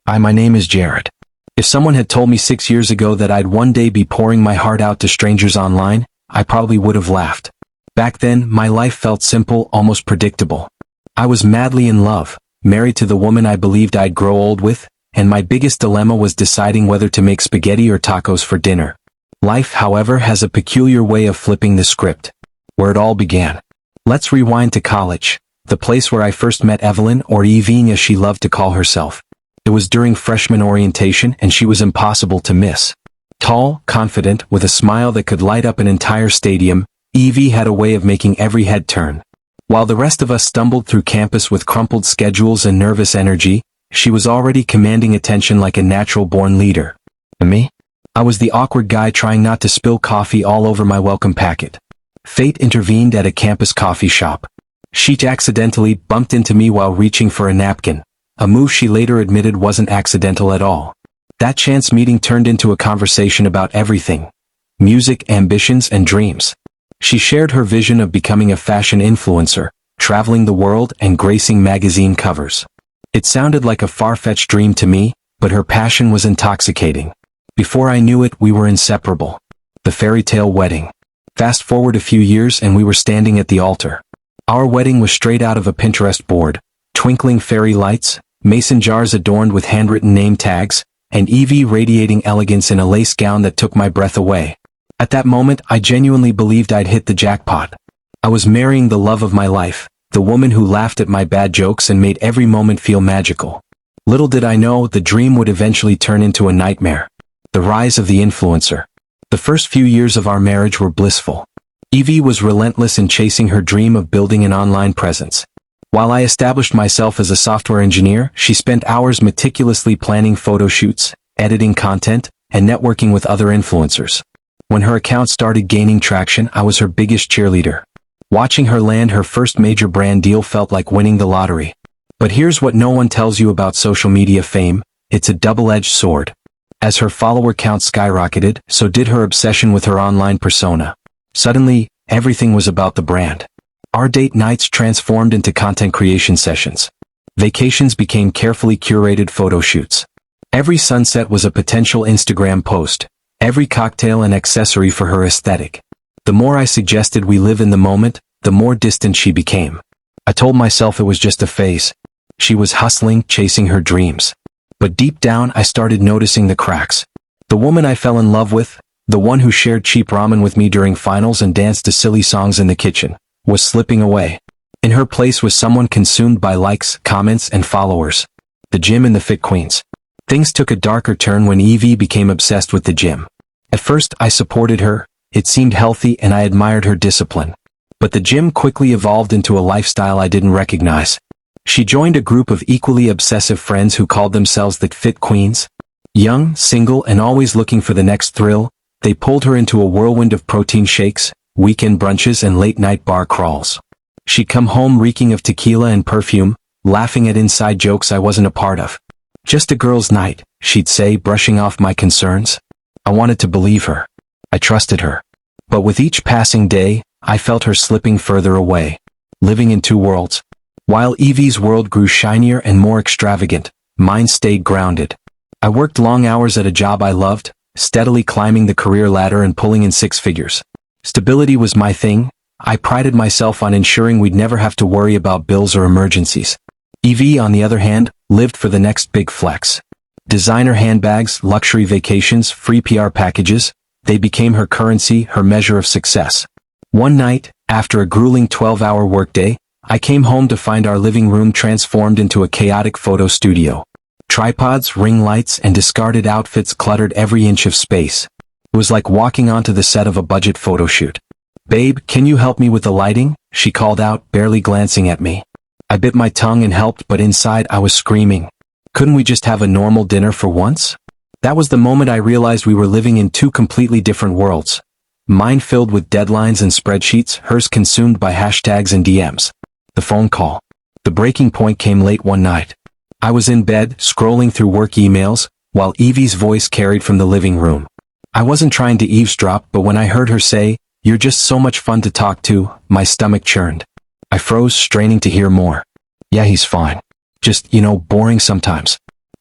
My name is Jared. If someone had told me 6 years ago that I'd one day be pouring my heart out to strangers online, I probably would have laughed. Back then, my life felt simple, almost predictable. I was madly in love, married to the woman I believed I'd grow old with, and my biggest dilemma was deciding whether to make spaghetti or tacos for dinner. Life, however, has a peculiar way of flipping the script. Where it all began. Let's rewind to college, the place where I first met Evelyn, or Evie as she loved to call herself. It was during freshman orientation and she was impossible to miss. Tall, confident, with a smile that could light up an entire stadium, Evie had a way of making every head turn. While the rest of us stumbled through campus with crumpled schedules and nervous energy, she was already commanding attention like a natural-born leader. And me? I was the awkward guy trying not to spill coffee all over my welcome packet. Fate intervened at a campus coffee shop. She accidentally bumped into me while reaching for a napkin, a move she later admitted wasn't accidental at all. That chance meeting turned into a conversation about everything. Music, ambitions, and dreams. She shared her vision of becoming a fashion influencer, traveling the world and gracing magazine covers. It sounded like a far-fetched dream to me, but her passion was intoxicating. Before I knew it, we were inseparable. The fairy tale wedding. Fast forward a few years and we were standing at the altar. Our wedding was straight out of a Pinterest board. Twinkling fairy lights, mason jars adorned with handwritten name tags, and Evie radiating elegance in a lace gown that took my breath away. At that moment, I genuinely believed I'd hit the jackpot. I was marrying the love of my life, the woman who laughed at my bad jokes and made every moment feel magical. Little did I know, the dream would eventually turn into a nightmare. The rise of the influencer. The first few years of our marriage were blissful. Evie was relentless in chasing her dream of building an online presence. While I established myself as a software engineer, she spent hours meticulously planning photo shoots, editing content, and networking with other influencers. When her account started gaining traction, I was her biggest cheerleader. Watching her land her first major brand deal felt like winning the lottery. But here's what no one tells you about social media fame: it's a double-edged sword. As her follower count skyrocketed, so did her obsession with her online persona. Suddenly, everything was about the brand. Our date nights transformed into content creation sessions. Vacations became carefully curated photo shoots. Every sunset was a potential Instagram post, every cocktail an accessory for her aesthetic. The more I suggested we live in the moment, the more distant she became. I told myself it was just a phase. She was hustling, chasing her dreams. But deep down, I started noticing the cracks. The woman I fell in love with, the one who shared cheap ramen with me during finals and danced to silly songs in the kitchen, was slipping away. In her place was someone consumed by likes, comments, and followers. The gym and the fit queens. Things took a darker turn when Evie became obsessed with the gym. At first, I supported her, it seemed healthy and I admired her discipline. But the gym quickly evolved into a lifestyle I didn't recognize. She joined a group of equally obsessive friends who called themselves the Fit Queens. Young, single, and always looking for the next thrill, they pulled her into a whirlwind of protein shakes, weekend brunches, and late-night bar crawls. She'd come home reeking of tequila and perfume, laughing at inside jokes I wasn't a part of. "Just a girl's night," she'd say, brushing off my concerns. I wanted to believe her. I trusted her. But with each passing day, I felt her slipping further away. Living in two worlds. While Evie's world grew shinier and more extravagant, mine stayed grounded. I worked long hours at a job I loved, steadily climbing the career ladder and pulling in six figures. Stability was my thing. I prided myself on ensuring we'd never have to worry about bills or emergencies. Evie, on the other hand, lived for the next big flex. Designer handbags, luxury vacations, free PR packages, they became her currency, her measure of success. One night, after a grueling 12-hour workday, I came home to find our living room transformed into a chaotic photo studio. Tripods, ring lights, and discarded outfits cluttered every inch of space. It was like walking onto the set of a budget photo shoot. "Babe, can you help me with the lighting?" she called out, barely glancing at me. I bit my tongue and helped, but inside I was screaming. Couldn't we just have a normal dinner for once? That was the moment I realized we were living in two completely different worlds. Mine filled with deadlines and spreadsheets, hers consumed by hashtags and DMs. The phone call. The breaking point came late one night. I was in bed, scrolling through work emails, while Evie's voice carried from the living room. I wasn't trying to eavesdrop, but when I heard her say, "You're just so much fun to talk to," my stomach churned. I froze, straining to hear more. "Yeah, he's fine. Just, boring sometimes."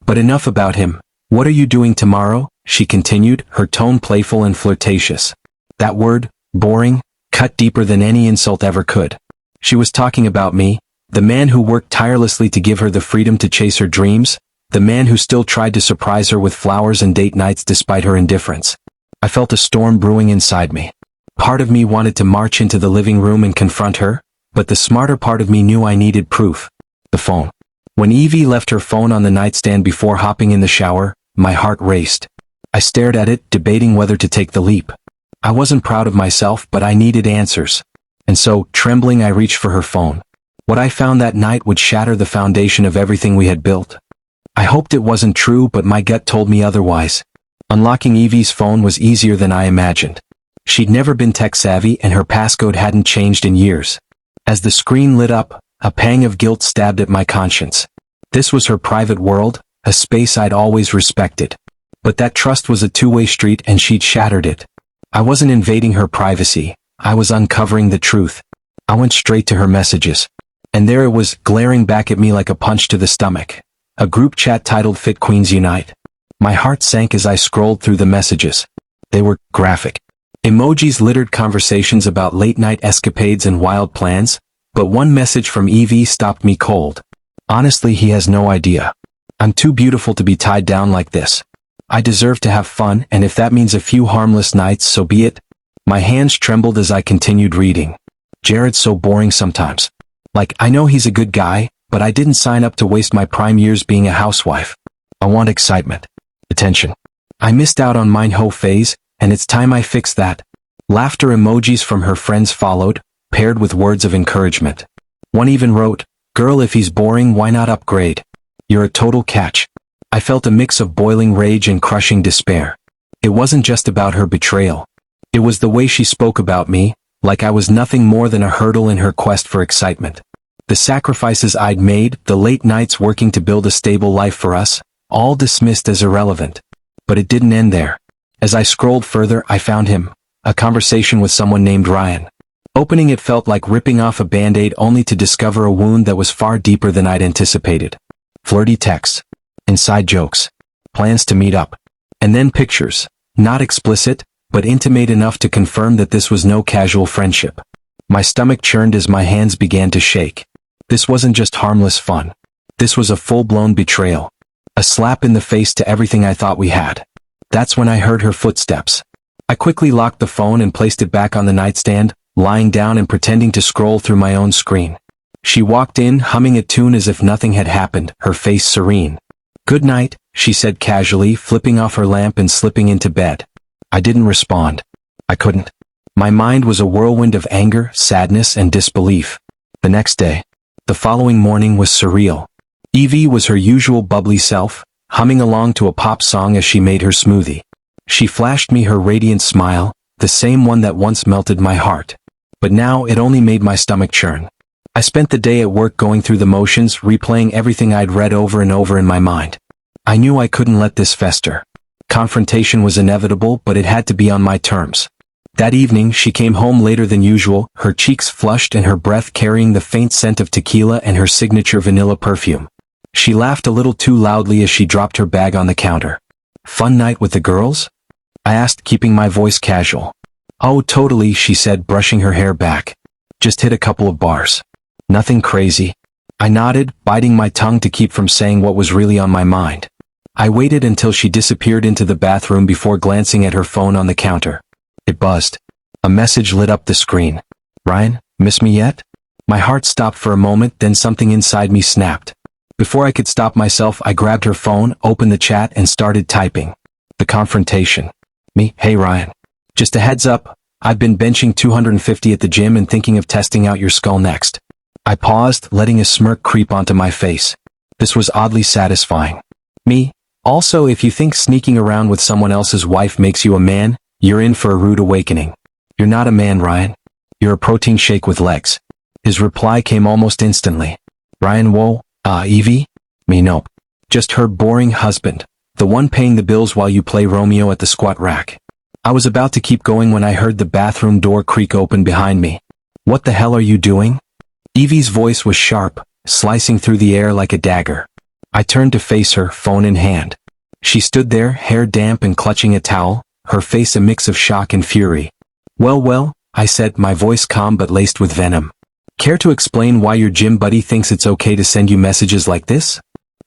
But enough about him. What are you doing tomorrow? She continued, her tone playful and flirtatious. That word, boring, cut deeper than any insult ever could. She was talking about me, the man who worked tirelessly to give her the freedom to chase her dreams, the man who still tried to surprise her with flowers and date nights despite her indifference. I felt a storm brewing inside me. Part of me wanted to march into the living room and confront her, but the smarter part of me knew I needed proof. The phone. When Evie left her phone on the nightstand before hopping in the shower, my heart raced. I stared at it, debating whether to take the leap. I wasn't proud of myself, but I needed answers. And so, trembling, I reached for her phone. What I found that night would shatter the foundation of everything we had built. I hoped it wasn't true, but my gut told me otherwise. Unlocking Evie's phone was easier than I imagined. She'd never been tech-savvy and her passcode hadn't changed in years. As the screen lit up, a pang of guilt stabbed at my conscience. This was her private world, a space I'd always respected. But that trust was a two-way street and she'd shattered it. I wasn't invading her privacy, I was uncovering the truth. I went straight to her messages. And there it was, glaring back at me like a punch to the stomach. A group chat titled Fit Queens Unite. My heart sank as I scrolled through the messages. They were graphic. Emojis littered conversations about late-night escapades and wild plans, but one message from Evie stopped me cold. Honestly, he has no idea. I'm too beautiful to be tied down like this. I deserve to have fun, and if that means a few harmless nights, so be it. My hands trembled as I continued reading. Jared's so boring sometimes. Like, I know he's a good guy, but I didn't sign up to waste my prime years being a housewife. I want excitement. Attention. I missed out on mine hoe phase, and it's time I fix that. Laughter emojis from her friends followed, paired with words of encouragement. One even wrote, "Girl, if he's boring, why not upgrade? You're a total catch." I felt a mix of boiling rage and crushing despair. It wasn't just about her betrayal. It was the way she spoke about me, like I was nothing more than a hurdle in her quest for excitement. The sacrifices I'd made, the late nights working to build a stable life for us, all dismissed as irrelevant. But it didn't end there. As I scrolled further, I found him. A conversation with someone named Ryan. Opening it felt like ripping off a band-aid only to discover a wound that was far deeper than I'd anticipated. Flirty texts. Inside jokes. Plans to meet up. And then pictures. Not explicit, but intimate enough to confirm that this was no casual friendship. My stomach churned as my hands began to shake. This wasn't just harmless fun. This was a full-blown betrayal. A slap in the face to everything I thought we had. That's when I heard her footsteps. I quickly locked the phone and placed it back on the nightstand, lying down and pretending to scroll through my own screen. She walked in, humming a tune as if nothing had happened, her face serene. "Good night," she said casually, flipping off her lamp and slipping into bed. I didn't respond. I couldn't. My mind was a whirlwind of anger, sadness, and disbelief. The next day. The following morning was surreal. Evie was her usual bubbly self, humming along to a pop song as she made her smoothie. She flashed me her radiant smile, the same one that once melted my heart. But now it only made my stomach churn. I spent the day at work going through the motions, replaying everything I'd read over and over in my mind. I knew I couldn't let this fester. Confrontation was inevitable, but it had to be on my terms. That evening, she came home later than usual, her cheeks flushed and her breath carrying the faint scent of tequila and her signature vanilla perfume. She laughed a little too loudly as she dropped her bag on the counter. "Fun night with the girls?" I asked, keeping my voice casual. "Oh, totally," she said, brushing her hair back. "Just hit a couple of bars. Nothing crazy." I nodded, biting my tongue to keep from saying what was really on my mind. I waited until she disappeared into the bathroom before glancing at her phone on the counter. It buzzed. A message lit up the screen. "Ryan, miss me yet?" My heart stopped for a moment, then something inside me snapped. Before I could stop myself, I grabbed her phone, opened the chat, and started typing. The confrontation. Me, "Hey Ryan. Just a heads up, I've been benching 250 at the gym and thinking of testing out your skull next." I paused, letting a smirk creep onto my face. This was oddly satisfying. Me, "Also, if you think sneaking around with someone else's wife makes you a man, you're in for a rude awakening. You're not a man, Ryan. You're a protein shake with legs." His reply came almost instantly. "Ryan, whoa, Evie?" Me, nope. Just her boring husband. The one paying the bills while you play Romeo at the squat rack. I was about to keep going when I heard the bathroom door creak open behind me. "What the hell are you doing?" Evie's voice was sharp, slicing through the air like a dagger. I turned to face her, phone in hand. She stood there, hair damp and clutching a towel, her face a mix of shock and fury. Well, I said, my voice calm but laced with venom. Care to explain why your gym buddy thinks it's okay to send you messages like this?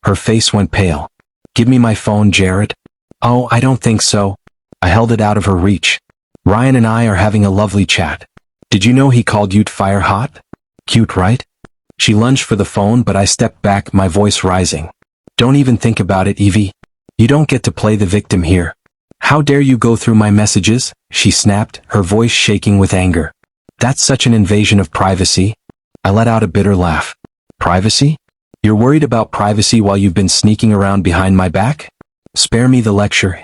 Her face went pale. Give me my phone, Jared. Oh, I don't think so. I held it out of her reach. Ryan and I are having a lovely chat. Did you know he called you fire hot? Cute, right? She lunged for the phone but I stepped back, my voice rising. Don't even think about it, Evie. You don't get to play the victim here. How dare you go through my messages? She snapped, her voice shaking with anger. That's such an invasion of privacy. I let out a bitter laugh. Privacy? You're worried about privacy while you've been sneaking around behind my back? Spare me the lecture.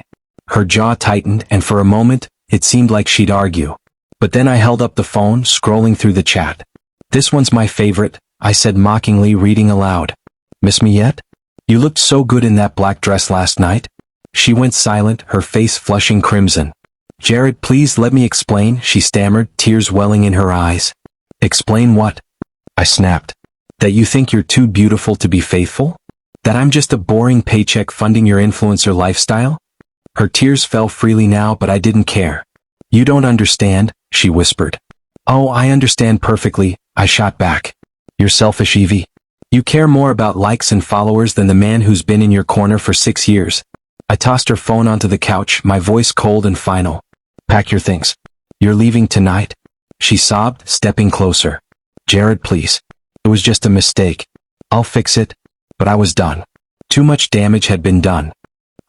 Her jaw tightened and for a moment, it seemed like she'd argue. But then I held up the phone, scrolling through the chat. This one's my favorite, I said mockingly, reading aloud. Miss me yet? You looked so good in that black dress last night. She went silent, her face flushing crimson. Jared, please let me explain, she stammered, tears welling in her eyes. Explain what? I snapped. That you think you're too beautiful to be faithful? That I'm just a boring paycheck funding your influencer lifestyle? Her tears fell freely now, but I didn't care. You don't understand, she whispered. Oh, I understand perfectly, I shot back. You're selfish, Evie. You care more about likes and followers than the man who's been in your corner for 6 years. I tossed her phone onto the couch, my voice cold and final. Pack your things. You're leaving tonight? She sobbed, stepping closer. Jared, please. It was just a mistake. I'll fix it. But I was done. Too much damage had been done.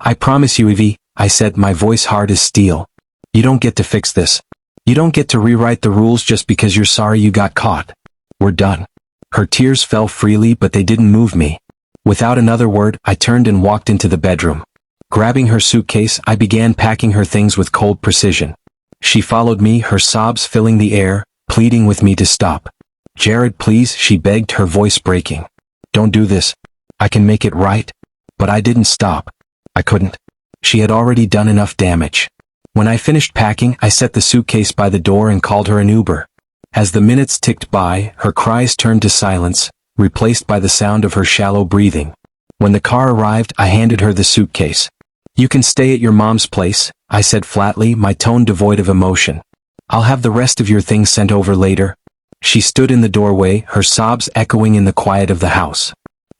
I promise you, Evie, I said, my voice hard as steel. You don't get to fix this. You don't get to rewrite the rules just because you're sorry you got caught. We're done. Her tears fell freely, but they didn't move me. Without another word, I turned and walked into the bedroom. Grabbing her suitcase, I began packing her things with cold precision. She followed me, her sobs filling the air, pleading with me to stop. Jared, please, she begged, her voice breaking. Don't do this. I can make it right. But I didn't stop. I couldn't. She had already done enough damage. When I finished packing, I set the suitcase by the door and called her an Uber. As the minutes ticked by, her cries turned to silence, replaced by the sound of her shallow breathing. When the car arrived, I handed her the suitcase. You can stay at your mom's place, I said flatly, my tone devoid of emotion. I'll have the rest of your things sent over later. She stood in the doorway, her sobs echoing in the quiet of the house.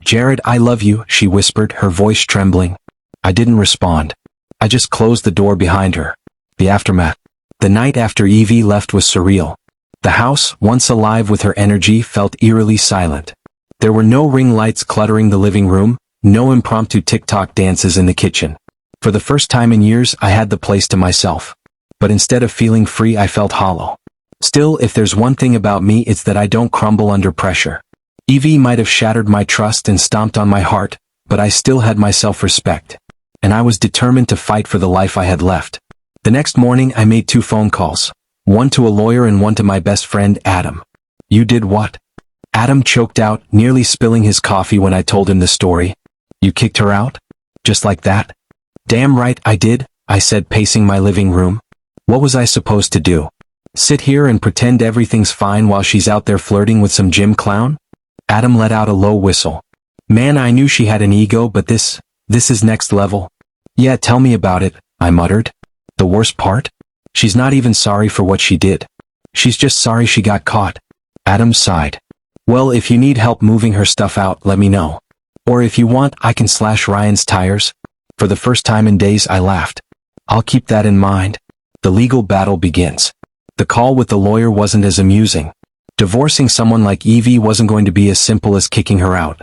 Jared, I love you, she whispered, her voice trembling. I didn't respond. I just closed the door behind her. The aftermath. The night after Evie left was surreal. The house, once alive with her energy, felt eerily silent. There were no ring lights cluttering the living room, no impromptu TikTok dances in the kitchen. For the first time in years, I had the place to myself. But instead of feeling free, I felt hollow. Still, if there's one thing about me, it's that I don't crumble under pressure. Evie might have shattered my trust and stomped on my heart, but I still had my self-respect. And I was determined to fight for the life I had left. The next morning, I made 2 phone calls. One to a lawyer and one to my best friend, Adam. You did what? Adam choked out, nearly spilling his coffee when I told him the story. You kicked her out? Just like that? Damn right I did, I said, pacing my living room. What was I supposed to do? Sit here and pretend everything's fine while she's out there flirting with some gym clown? Adam let out a low whistle. Man, I knew she had an ego, but this is next level. Yeah, tell me about it, I muttered. The worst part? She's not even sorry for what she did. She's just sorry she got caught. Adam sighed. Well, if you need help moving her stuff out, let me know. Or if you want, I can slash Ryan's tires. For the first time in days, I laughed. I'll keep that in mind. The legal battle begins. The call with the lawyer wasn't as amusing. Divorcing someone like Evie wasn't going to be as simple as kicking her out.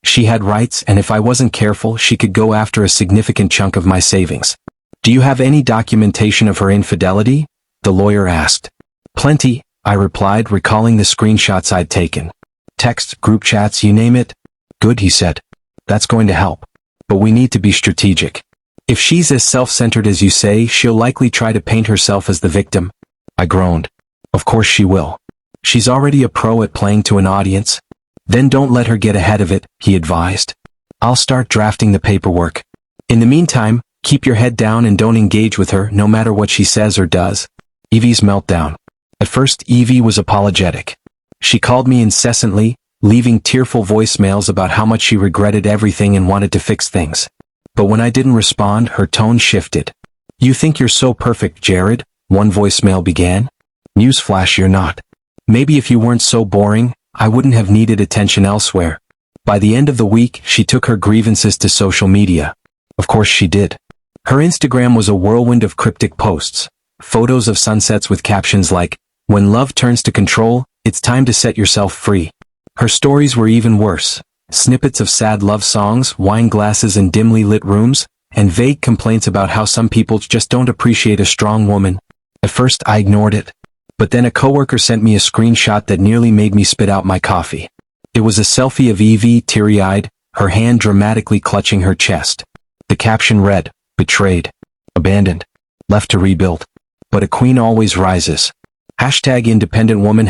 She had rights, and if I wasn't careful, she could go after a significant chunk of my savings. Do you have any documentation of her infidelity? The lawyer asked. Plenty, I replied, recalling the screenshots I'd taken. Text, group chats, you name it. Good, he said. That's going to help. But we need to be strategic. If she's as self-centered as you say, she'll likely try to paint herself as the victim. I groaned. Of course she will. She's already a pro at playing to an audience. Then don't let her get ahead of it, he advised. I'll start drafting the paperwork. In the meantime, keep your head down and don't engage with her, no matter what she says or does. Evie's meltdown. At first, Evie was apologetic. She called me incessantly, leaving tearful voicemails about how much she regretted everything and wanted to fix things. But when I didn't respond, her tone shifted. "You think you're so perfect, Jared," one voicemail began. "Newsflash, you're not. Maybe if you weren't so boring, I wouldn't have needed attention elsewhere." By the end of the week, she took her grievances to social media. Of course she did. Her Instagram was a whirlwind of cryptic posts. Photos of sunsets with captions like, "When love turns to control, it's time to set yourself free." Her stories were even worse. Snippets of sad love songs, wine glasses in dimly lit rooms, and vague complaints about how some people just don't appreciate a strong woman. At first I ignored it. But then a coworker sent me a screenshot that nearly made me spit out my coffee. It was a selfie of Evie, teary-eyed, her hand dramatically clutching her chest. The caption read, "Betrayed. Abandoned. Left to rebuild. But a queen always rises. #independent woman,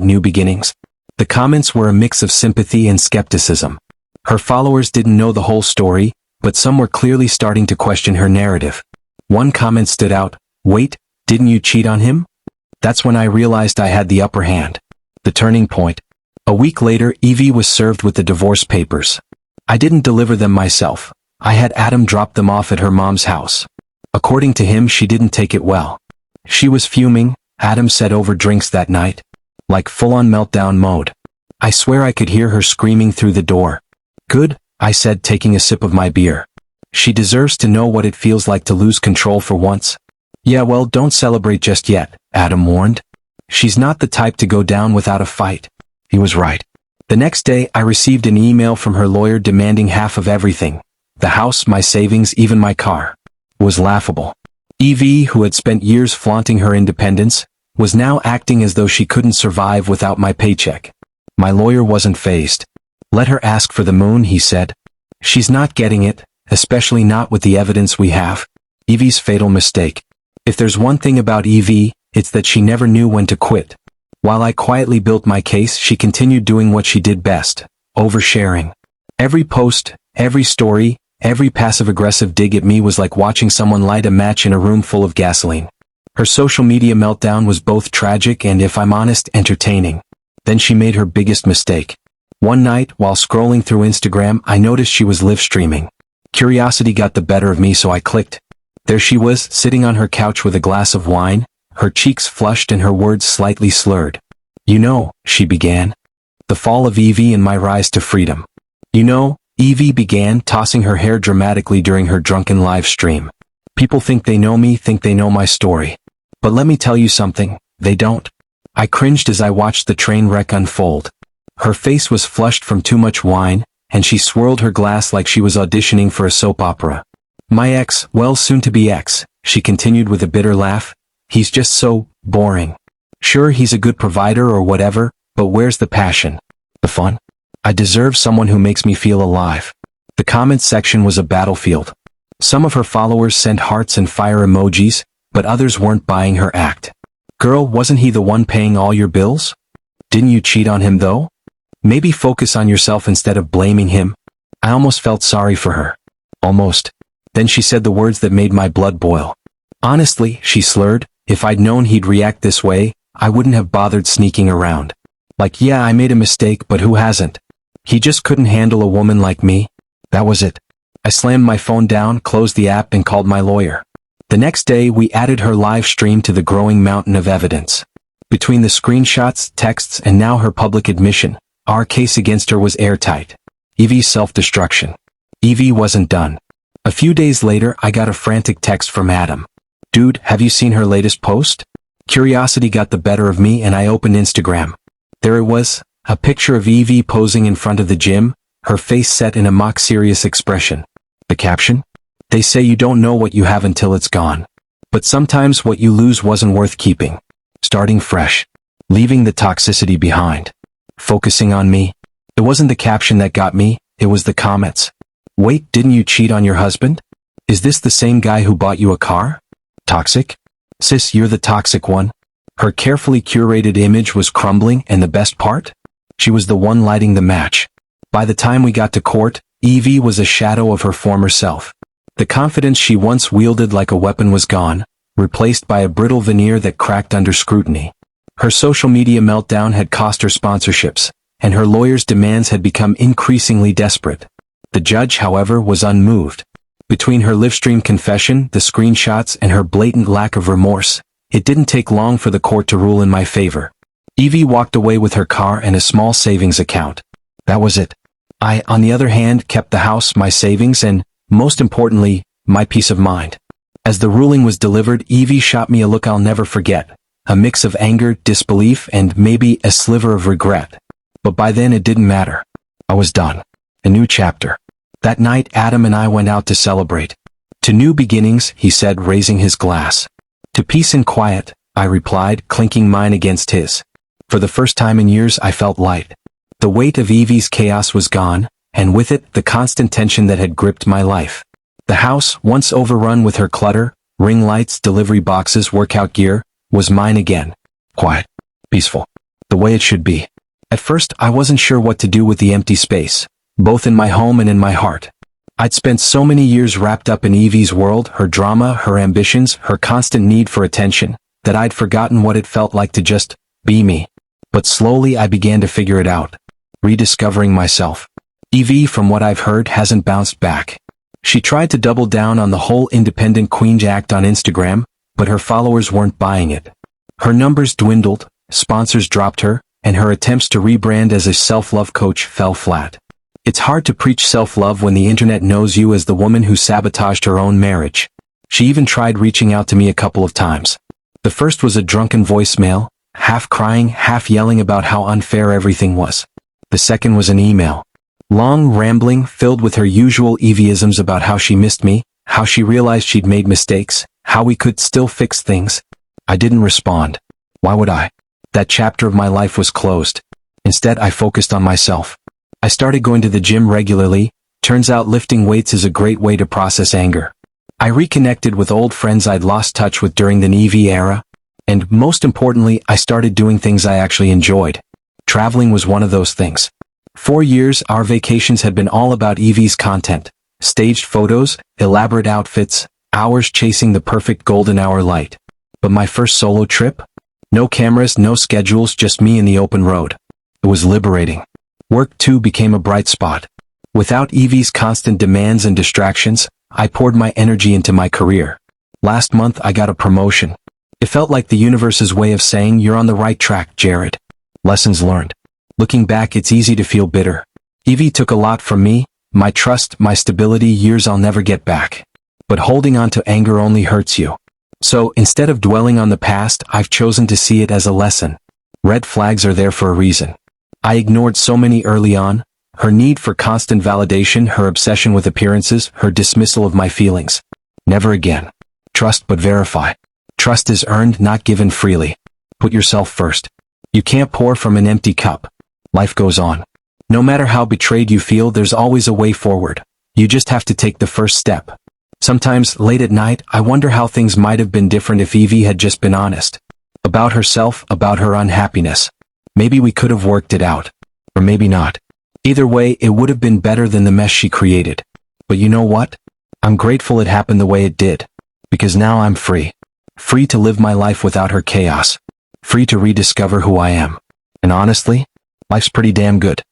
#new beginnings." The comments were a mix of sympathy and skepticism. Her followers didn't know the whole story, but some were clearly starting to question her narrative. One comment stood out, "Wait, didn't you cheat on him?" That's when I realized I had the upper hand. The turning point. A week later, Evie was served with the divorce papers. I didn't deliver them myself. I had Adam drop them off at her mom's house. According to him, she didn't take it well. She was fuming, Adam said, over drinks that night. Like full-on meltdown mode. I swear I could hear her screaming through the door. "Good," I said, taking a sip of my beer. "She deserves to know what it feels like to lose control for once." "Yeah, well, don't celebrate just yet," Adam warned. "She's not the type to go down without a fight." He was right. The next day, I received an email from her lawyer demanding half of everything. The house, my savings, even my car. It was laughable. Evie, who had spent years flaunting her independence, was now acting as though she couldn't survive without my paycheck. My lawyer wasn't fazed. "Let her ask for the moon," he said. "She's not getting it, especially not with the evidence we have." Evie's fatal mistake. If there's one thing about Evie, it's that she never knew when to quit. While I quietly built my case, she continued doing what she did best, oversharing. Every post, every story, every passive-aggressive dig at me was like watching someone light a match in a room full of gasoline. Her social media meltdown was both tragic and, if I'm honest, entertaining. Then she made her biggest mistake. One night, while scrolling through Instagram, I noticed she was live streaming. Curiosity got the better of me, so I clicked. There she was, sitting on her couch with a glass of wine, her cheeks flushed and her words slightly slurred. "You know," she began. "The fall of Evie and my rise to freedom." "You know," Evie began, tossing her hair dramatically during her drunken live stream. "People think they know me, think they know my story. But let me tell you something, they don't." I cringed as I watched the train wreck unfold. Her face was flushed from too much wine, and she swirled her glass like she was auditioning for a soap opera. "My ex, well, soon-to-be ex," she continued with a bitter laugh, "he's just so boring. Sure, he's a good provider or whatever, but where's the passion? The fun? I deserve someone who makes me feel alive." The comments section was a battlefield. Some of her followers sent hearts and fire emojis, but others weren't buying her act. "Girl, wasn't he the one paying all your bills? Didn't you cheat on him though? Maybe focus on yourself instead of blaming him." I almost felt sorry for her. Almost. Then she said the words that made my blood boil. "Honestly," she slurred, "if I'd known he'd react this way, I wouldn't have bothered sneaking around. Like, yeah, I made a mistake, but who hasn't? He just couldn't handle a woman like me. That was it." I slammed my phone down, closed the app, and called my lawyer. The next day, we added her live stream to the growing mountain of evidence. Between the screenshots, texts, and now her public admission, our case against her was airtight. Evie's self-destruction. Evie wasn't done. A few days later, I got a frantic text from Adam. "Dude, have you seen her latest post?" Curiosity got the better of me and I opened Instagram. There it was, a picture of Evie posing in front of the gym, her face set in a mock-serious expression. The caption? "They say you don't know what you have until it's gone. But sometimes what you lose wasn't worth keeping. Starting fresh. Leaving the toxicity behind. Focusing on me." It wasn't the caption that got me, it was the comments. "Wait, didn't you cheat on your husband? Is this the same guy who bought you a car? Toxic? Sis, you're the toxic one." Her carefully curated image was crumbling, and the best part? She was the one lighting the match. By the time we got to court, Evie was a shadow of her former self. The confidence she once wielded like a weapon was gone, replaced by a brittle veneer that cracked under scrutiny. Her social media meltdown had cost her sponsorships, and her lawyer's demands had become increasingly desperate. The judge, however, was unmoved. Between her livestream confession, the screenshots, and her blatant lack of remorse, it didn't take long for the court to rule in my favor. Evie walked away with her car and a small savings account. That was it. I, on the other hand, kept the house, my savings, and, most importantly, my peace of mind. As the ruling was delivered, Evie shot me a look I'll never forget, a mix of anger, disbelief, and maybe a sliver of regret. But by then it didn't matter. I was done. A new chapter. That night Adam and I went out to celebrate. To new beginnings, he said, raising his glass. To peace and quiet, I replied, clinking mine against his. For the first time in years I felt light. The weight of Evie's chaos was gone, and with it the constant tension that had gripped my life. The house, once overrun with her clutter, ring lights, delivery boxes, workout gear, was mine again. Quiet. Peaceful. The way it should be. At first, I wasn't sure what to do with the empty space, both in my home and in my heart. I'd spent so many years wrapped up in Evie's world, her drama, her ambitions, her constant need for attention, that I'd forgotten what it felt like to just be me. But slowly I began to figure it out. Rediscovering myself. Evie, from what I've heard, hasn't bounced back. She tried to double down on the whole independent queen act on Instagram, but her followers weren't buying it. Her numbers dwindled, sponsors dropped her, and her attempts to rebrand as a self-love coach fell flat. It's hard to preach self-love when the internet knows you as the woman who sabotaged her own marriage. She even tried reaching out to me a couple of times. The first was a drunken voicemail, half crying, half yelling about how unfair everything was. The second was an email. Long, rambling, filled with her usual Evieisms about how she missed me, how she realized she'd made mistakes, how we could still fix things. I didn't respond. Why would I? That chapter of my life was closed. Instead, I focused on myself. I started going to the gym regularly. Turns out lifting weights is a great way to process anger. I reconnected with old friends I'd lost touch with during the Evie era. And most importantly, I started doing things I actually enjoyed. Traveling was one of those things. 4 years, our vacations had been all about Evie's content. Staged photos, elaborate outfits, hours chasing the perfect golden hour light. But my first solo trip? No cameras, no schedules, just me and the open road. It was liberating. Work too became a bright spot. Without Evie's constant demands and distractions, I poured my energy into my career. Last month I got a promotion. It felt like the universe's way of saying, you're on the right track, Jared. Lessons learned. Looking back, it's easy to feel bitter. Evie took a lot from me, my trust, my stability, years I'll never get back. But holding on to anger only hurts you. So, instead of dwelling on the past, I've chosen to see it as a lesson. Red flags are there for a reason. I ignored so many early on. Her need for constant validation, her obsession with appearances, her dismissal of my feelings. Never again. Trust but verify. Trust is earned, not given freely. Put yourself first. You can't pour from an empty cup. Life goes on. No matter how betrayed you feel, there's always a way forward. You just have to take the first step. Sometimes, late at night, I wonder how things might have been different if Evie had just been honest. About herself, about her unhappiness. Maybe we could have worked it out. Or maybe not. Either way, it would have been better than the mess she created. But you know what? I'm grateful it happened the way it did. Because now I'm free. Free to live my life without her chaos. Free to rediscover who I am. And honestly, life's pretty damn good.